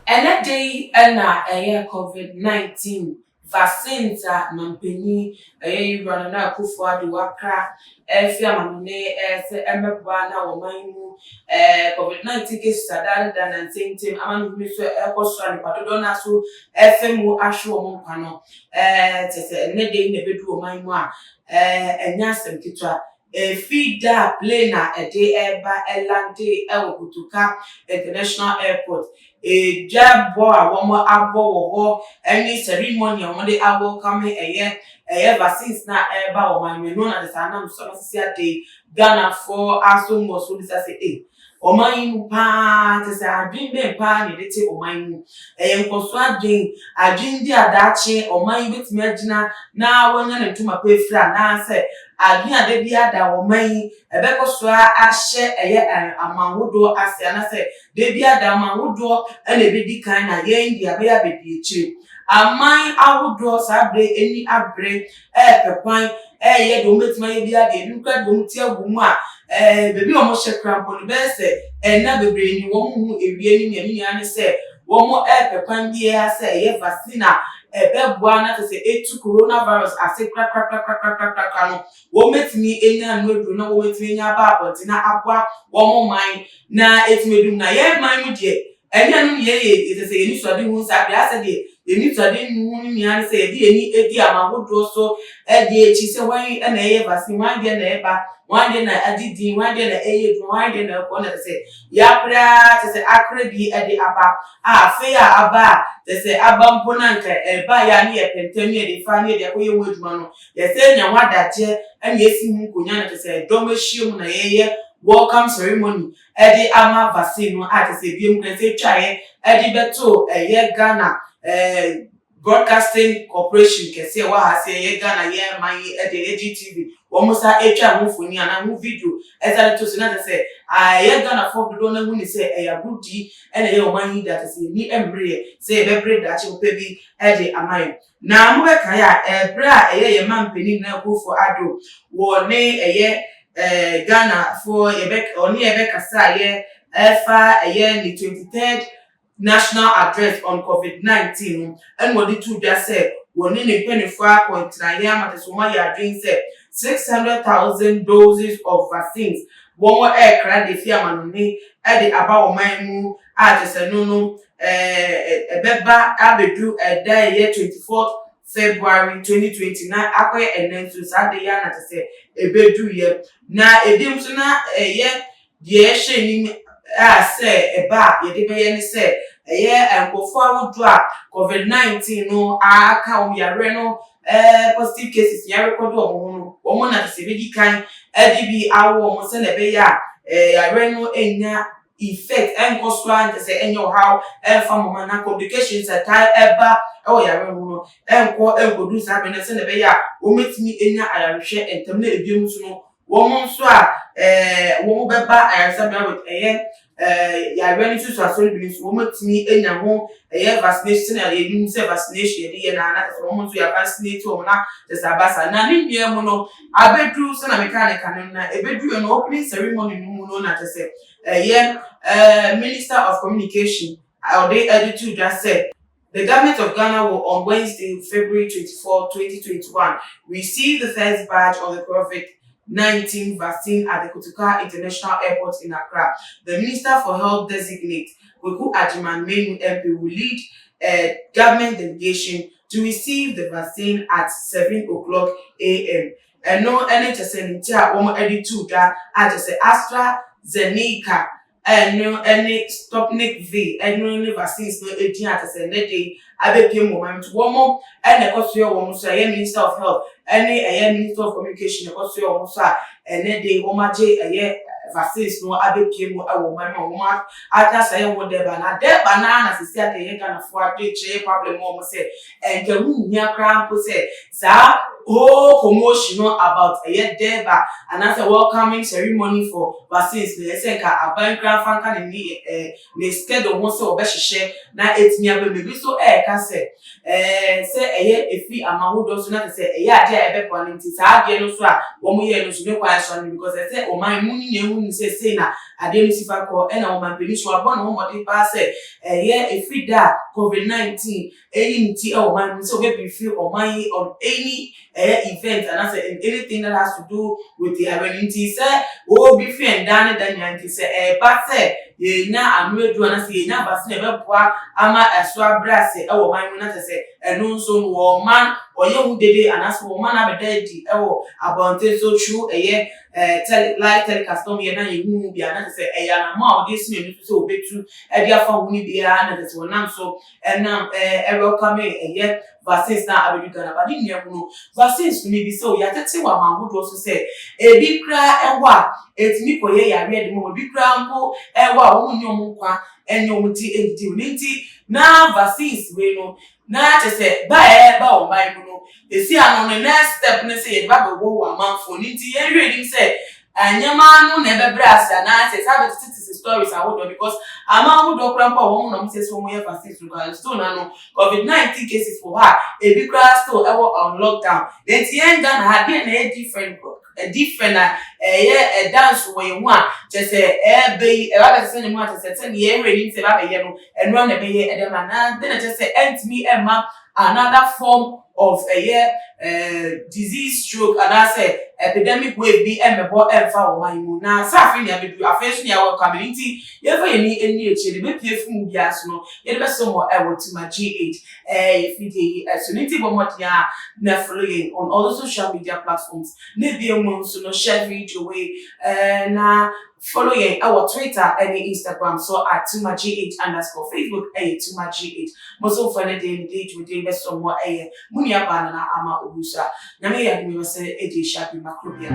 Ene day na COVID-19 vaccines a mampeni run na akufo ade wakra efi amamene se emeboa na woman mu COVID-19 cases adare na ntentem amanu mi so ekoso ani padodo na so efemu ahwe wo nkwa no tese ene day na bedu woman mu a enya asem kitwa feeder plane na ede eba elande ewokutuka international airport jabo a womo abo wo any ceremony on the abo come vaccines na eba wo man no na the sanam so sia de Ghana for aso mo so this say oman pa te say adwin be pa ni de te oman mu nkoso adwin di adache oman betimi agina na wonya na ntuma pa efra na say adwin ade bia da oman ebekoso ahye amanwodo ase na say de bia da amanwodo na ebedi kan na ye India be ya bedi echi aman awodo sabre eni abre pekwan ye do metima ye bia de nkwa do mti agumu a bebi omo hekrampo no be se na bebre ni wo mu ewie ni ni ani se wo mo pekwan bia se ye vaccine ebeboa na se etu coronavirus ase kra no wo metimi enya no edu na wo metimi enya ba abodi na aboa wo mo man na etimedum na ye man mu de enya no ye se ye ni so de hu sa bia se de eni to de hu ni ani se ye de eni edi amagodo so de echi se wan na ye vaccine wan de na eba wan de na adidi wan de na eye wan de na ko na se ya pra se akre bi de aba fe ya aba se aba mpona nka eba ya ni ye pentemi de fa ni de ko ye weduma no ye se nya wadaje ani esi hu konya na se domehiem na ye welcome ceremony de ama vaccine no se biem kan se twae de beto Ghana Broadcasting Corporation kese wa hase ye Ghana ye man de AGTV wo musa etwa hofoni ana hu video ezale to se na se ye Ghana for do na hu ni se ya gudi ene ye o man that se ni embre se be bre da che ope bi de amaye na mo be kan ya bre a ye man peni na Akufo Addo wo ne Ghana for ye kasa ye efa ni 23rd national address on COVID-19 and what the two just said one in a penny for doing said 600,000 doses of vaccines. One more aircraft the Fiamanoni at the about my at the no a beba abedu a day year 24th February 2029 akwe and then to Saturday yana to say a bedu year na a dim sooner a year the shining say a bar ye de say enkofo awudu a COVID-19 no aka yare no positive cases ya record omo na se bedi kan bi awo omo se na be ya yare no enya effect enkoso an se enyo how famoma na complications atai eba yare no enkodu sa be na se na be ya o metimi enya ayarehwe entem na ebiem so no wo mo nso a wo mo beba ayaresa be with ya ready to sorry believe woman to me enya ho vaccination na ye say vaccination ye na na so woman to ya vaccinate o na the sabasa na ni nwie mu no abedu so na mechanic na ebedu no opening ceremony no mu no na say Minister of Communication or the attitude just said the government of Ghana will on Wednesday, February 24, 2021 receive the first batch of the COVID-19 vaccine at the Kotoka International Airport in Accra. The Minister for Health designate Kweku Agyemang-Manu MP will lead a government delegation to receive the vaccine at 7 o'clock a.m. And no NHS woman edited that as AstraZeneca and no any Sputnik V and no vaccines no 18 at a day. Abepiem moment woman and the Kosio woman say Minister of Health any Minister of Communication the Kosio woman and then they womaje vaccines no abepiem woman ata say whatever na de banana se sia ke Ghana for a che problem mom say and the hu nya krampo say sa whole commotion about a year there and as a welcoming ceremony for vaccines the say ka aban kra fanka ne schedule won say obehye na etimi abemebi so ka say eye efi amahodo so na say eye ade a ebe kwa nti sa ade no so a wo mo ye no so me kwa so because say o man mu ni hu say na ade no sifa ko e na o man peni so abon no mo de pa say eye efi da COVID-19 any nti e o man so be feel o man on any event and say anything that has to do with the identity say o be free and dan yanti say but say ye na anu na say ye na vaccine e be boa ama eso abrase e wo man mu na say enu nso wo man oye hu dede anaso wo man abedadi e wo abonte so true live telecast on ye na ye hu bia na say ya na ma o dis me so obetu e dia fa hu ni bia na say wonam so enam welcome vaccines na abedu na badi ne mu vaccines ni bi so ya tete wa mangodo so say e bi kra ewa etimi koye ya re de mo bi kra mpo ewa wo mu nyom kwa enyom ti edi nti na vaccines we no na te say ba o mai mu no esi ano no next step ne say ye ba be wo wa manfo nti ye ready say anyama no na ebe brasa na say sabe titi stories awodo because amawo do kra mpa wo no say so mo ye vaccines still na no COVID-19 cases for her e bi kra still on lockdown then ti enga na ha dey na different dance wo ye hu a je say be ba be say ne mu a je say ye ready say ba be ye no eno na be ye edema na then je say me another form of disease stroke and I say epidemic wave be emebo emfa wo man mu na safi ne abedu afesu ne awo community ye fa ye ni eni eche be pie fu bi aso no ye be so mo Tuma G8 if you so niti bo motia na following on all the social media platforms ne bi mo so no share video we na following our Twitter and Instagram so at Tuma G8 _ Facebook Tuma G8 most for the day with the best of more munia banana ama ubusa na me ya mi wase sharp macrobia